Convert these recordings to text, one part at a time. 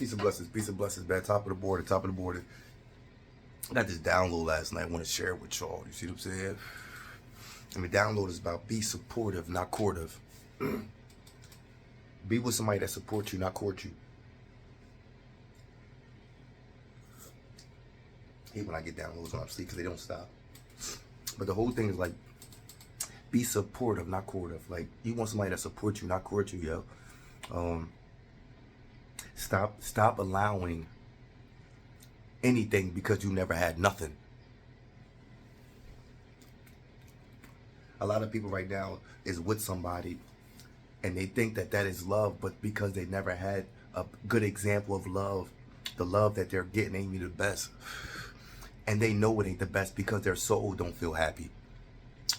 Peace and blessings, man. Top of the board, top of the board. I got this download last night. I want to share it with y'all. You see what I'm saying? And the download is about be supportive, not courtive. Be with somebody that supports you, not court you. I hate when I get downloads when I'm asleep because they don't stop. But the whole thing is like, be supportive, not courtive. Like, you want somebody that supports you, not court you, yo. Stop allowing anything because you never had nothing. A lot of people right now is with somebody and they think that that is love, but because they never had a good example of love, the love that they're getting ain't the best. And they know it ain't the best because their soul don't feel happy.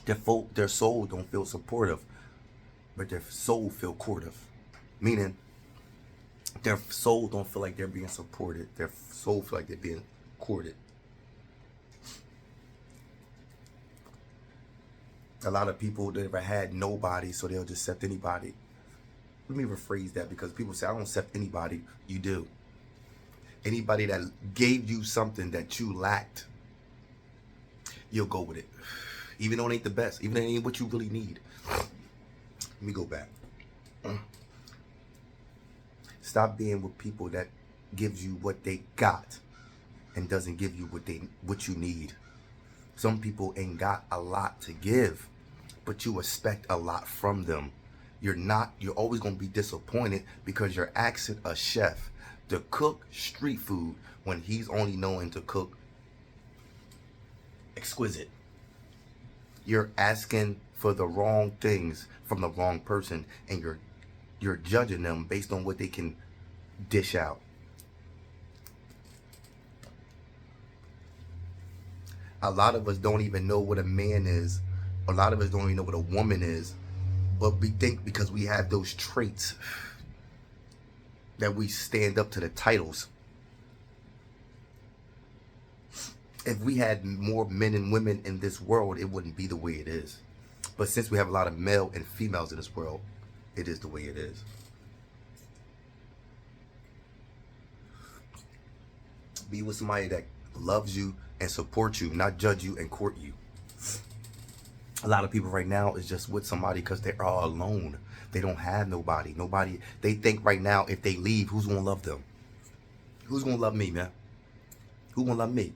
Their soul don't feel supportive, but their soul feel courtive. Meaning, their soul don't feel like they're being supported. Their soul feel like they're being courted. A lot of people never had nobody, so they'll just accept anybody. Let me rephrase that, because people say, I don't accept anybody. You do. Anybody that gave you something that you lacked, you'll go with it. Even though it ain't the best. Even though it ain't what you really need. Let me go back. Stop being with people that gives you what they got and doesn't give you what you need. Some people ain't got a lot to give, but you expect a lot from them. You're always going to be disappointed because you're asking a chef to cook street food when he's only knowing to cook exquisite. You're asking for the wrong things from the wrong person, and you're judging them based on what they can dish out. A lot of us don't even know what a man is. A lot of us don't even know what a woman is. But we think because we have those traits that we stand up to the titles. If we had more men and women in this world, it wouldn't be the way it is. But since we have a lot of male and females in this world, it is the way it is. Be with somebody that loves you and supports you, not judge you and court you. A lot of people right now is just with somebody because they're all alone. They don't have nobody. They think right now if they leave, who's going to love them? Who's going to love me, man? Who going to love me?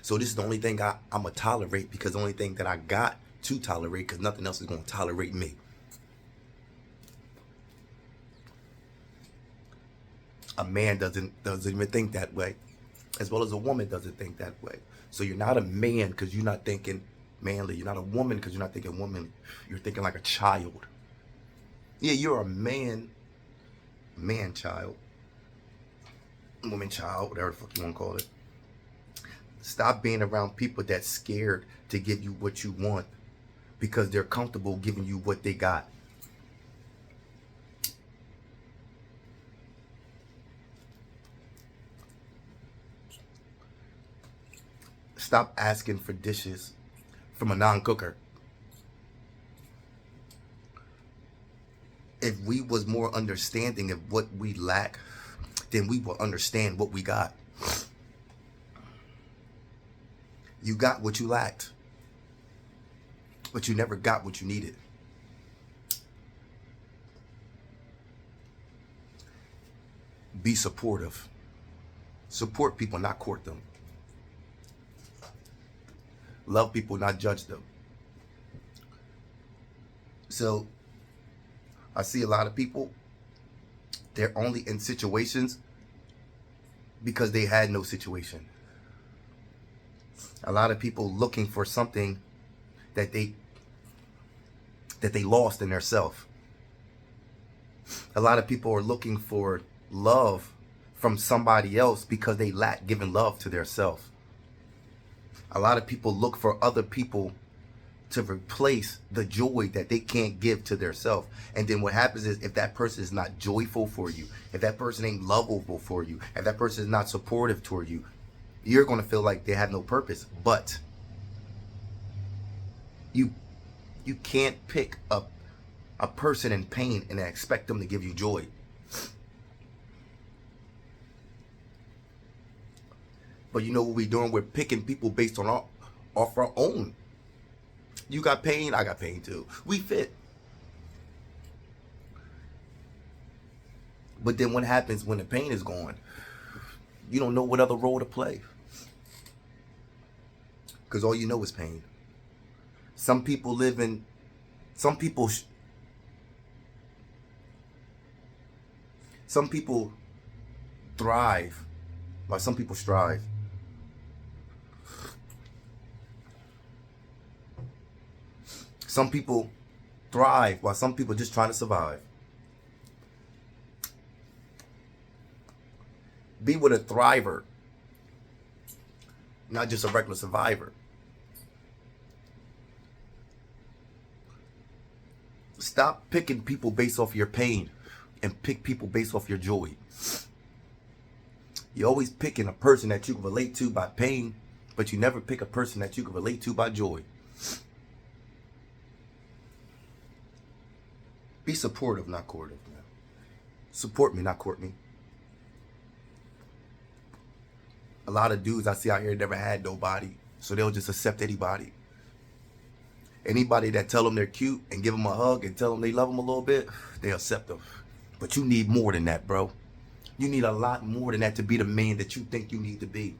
So this is the only thing I'm going to tolerate, because the only thing that I got to tolerate, because nothing else is going to tolerate me. A man doesn't even think that way, as well as a woman doesn't think that way. So you're not a man because you're not thinking manly. You're not a woman because you're not thinking womanly. You're thinking like a child. Yeah, you're a man child, woman child, whatever the fuck you want to call it. Stop being around people that's scared to give you what you want because they're comfortable giving you what they got. Stop asking for dishes from a non-cooker. If we was more understanding of what we lack, then we will understand what we got. You got what you lacked, but you never got what you needed. Be supportive. Support people, not court them. Love people, not judge them. So I see a lot of people, they're only in situations because they had no situation. A lot of people looking for something that they lost in their self. A lot of people are looking for love from somebody else because they lack giving love to their self. A lot of people look for other people to replace the joy that they can't give to their self. And then what happens is, if that person is not joyful for you, if that person ain't lovable for you, if that person is not supportive toward you, you're going to feel like they have no purpose. But you can't pick up a person in pain and expect them to give you joy. But you know what we're doing? We're picking people based on off our own. You got pain, I got pain too. We fit. But then what happens when the pain is gone? You don't know what other role to play. Because all you know is pain. Some people thrive while some people strive. Some people thrive while some people just trying to survive. Be with a thriver, not just a regular survivor. Stop picking people based off your pain and pick people based off your joy. You're always picking a person that you can relate to by pain, but you never pick a person that you can relate to by joy. Be supportive, not courtive. Support me, not court me. A lot of dudes I see out here never had nobody, so they'll just accept anybody. Anybody that tell them they're cute and give them a hug and tell them they love them a little bit, they accept them. But you need more than that, bro. You need a lot more than that to be the man that you think you need to be.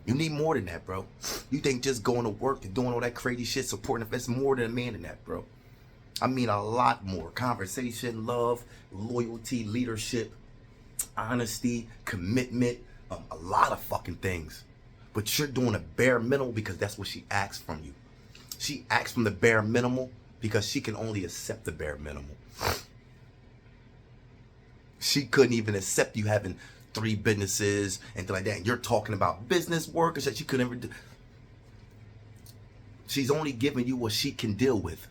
You need more than that, bro. You think just going to work and doing all that crazy shit, supporting, that's more than a man than that, bro. I mean a lot more. Conversation, love, loyalty, leadership, honesty, commitment, a lot of fucking things. But you're doing a bare minimum because that's what she asks from you. She acts from the bare minimum because she can only accept the bare minimum. She couldn't even accept you having 3 businesses and things like that. And you're talking about business work and shit. She couldn't ever do. She's only giving you what she can deal with.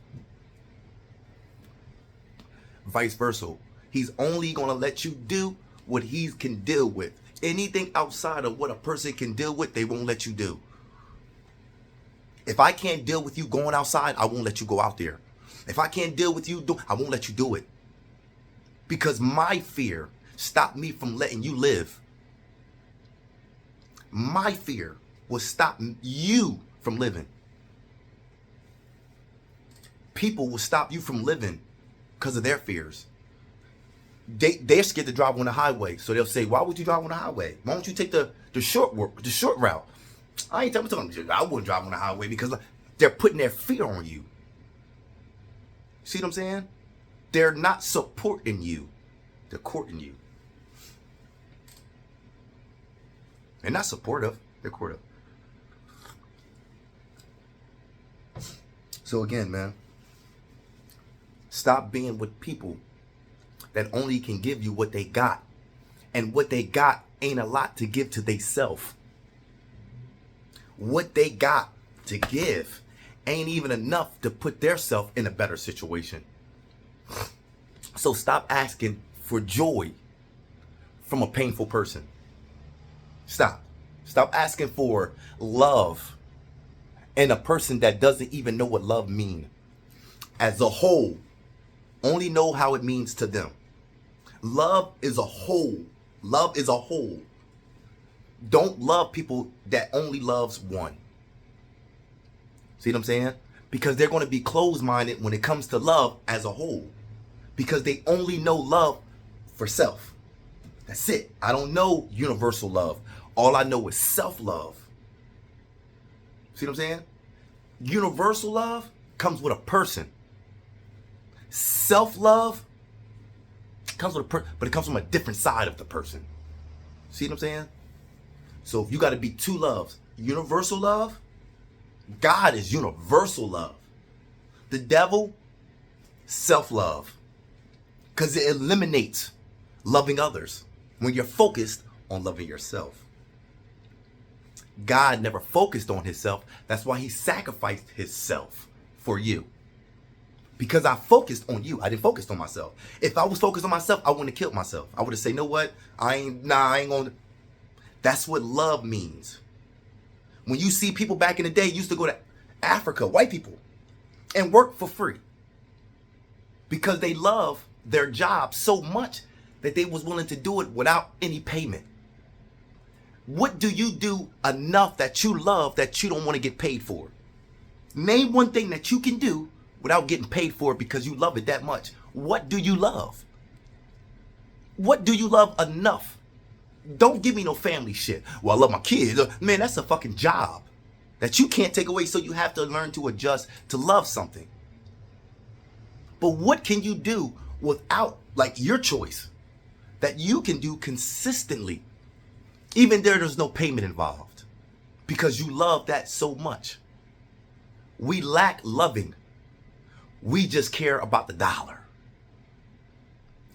Vice versa. He's only going to let you do what he can deal with. Anything outside of what a person can deal with, they won't let you do. If I can't deal with you going outside, I won't let you go out there. If I can't deal with you, I won't let you do it. Because my fear stopped me from letting you live. My fear will stop you from living. People will stop you from living because of their fears. They're scared to drive on the highway, so they'll say, "Why would you drive on the highway? Why don't you take the short route?" I ain't telling them I wouldn't drive on the highway because they're putting their fear on you. See what I'm saying? They're not supporting you. They're courting you. They're not supportive. They're courtive. So again, man, stop being with people that only can give you what they got. And what they got ain't a lot to give to theyself. What they got to give ain't even enough to put theirself in a better situation. So stop asking for joy from a painful person. Stop. Stop asking for love in a person that doesn't even know what love means. As a whole, only know how it means to them. Love is a whole. Love is a whole. Don't love people that only loves one. See what I'm saying? Because they're going to be closed-minded when it comes to love as a whole. Because they only know love for self. That's it. I don't know universal love. All I know is self-love. See what I'm saying? Universal love comes with a person. Self-love comes with a person, but it comes from a different side of the person. See what I'm saying? So if you got to be 2 loves, universal love, God is universal love. The devil, self-love. Because it eliminates loving others when you're focused on loving yourself. God never focused on himself. That's why he sacrificed himself for you. Because I focused on you. I didn't focus on myself. If I was focused on myself, I wouldn't have killed myself. I would have said, you know what? I ain't going to. That's what love means. When you see people back in the day used to go to Africa, white people, and work for free. Because they love their job so much that they was willing to do it without any payment. What do you do enough that you love that you don't want to get paid for? Name one thing that you can do without getting paid for it because you love it that much. What do you love? What do you love enough? Don't give me no family shit. Well, I love my kids. Man, that's a fucking job that you can't take away, so you have to learn to adjust to love something. But what can you do without, like, your choice that you can do consistently, even there there's no payment involved, because you love that so much? We lack loving. We just care about the dollar.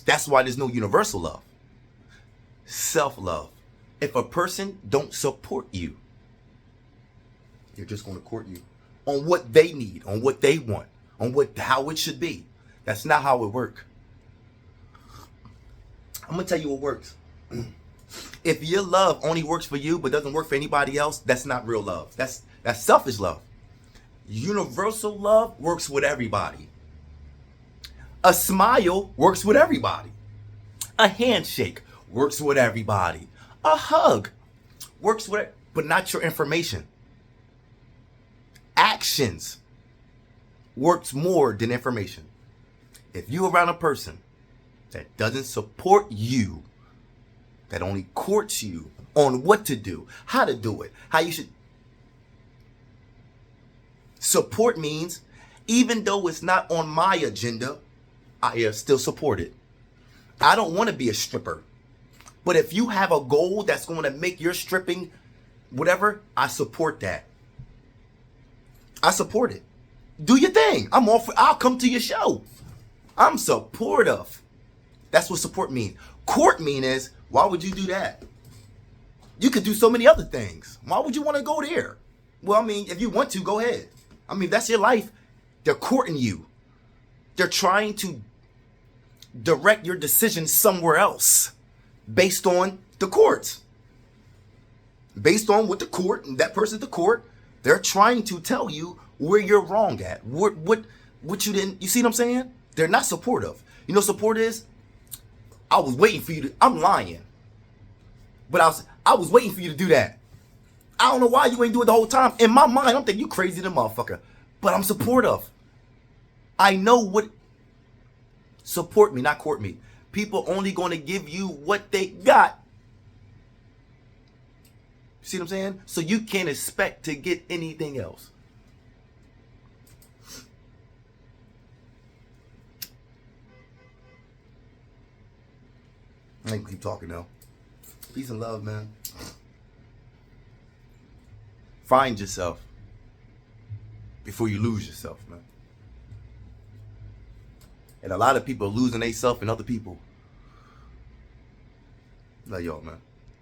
That's why there's no universal love. Self-love. If a person don't support you, they're just going to court you on what they need, on what they want, on how it should be. That's not how it works. I'm going to tell you what works. If your love only works for you but doesn't work for anybody else, that's not real love. That's selfish love. Universal love works with everybody. A smile works with everybody. A handshake works with everybody. A hug works with, but not your information. Actions works more than information. If you're around a person that doesn't support you, that only courts you on what to do, how to do it, how you should. Support means, even though it's not on my agenda, I still support it. I don't want to be a stripper. But if you have a goal that's going to make your stripping whatever, I support that. I support it. Do your thing. I'll come to your show. I'm supportive. That's what support means. Court mean is, why would you do that? You could do so many other things. Why would you want to go there? Well, I mean, if you want to, go ahead. I mean, that's your life. They're courting you. They're trying to direct your decision somewhere else based on the courts. Based on what the court, and that person's the court, they're trying to tell you where you're wrong at. What you didn't, you see what I'm saying? They're not supportive. You know what support is? I was waiting for you to, I'm lying. But I was waiting for you to do that. I don't know why you ain't do it the whole time. In my mind, I'm thinking you crazy than a motherfucker. But I'm supportive. I know what, support me, not court me. People only going to give you what they got. See what I'm saying? So you can't expect to get anything else. I ain't keep talking now. Peace and love, man. Find yourself before you lose yourself, man. And a lot of people are losing themselves and other people. Love y'all, man.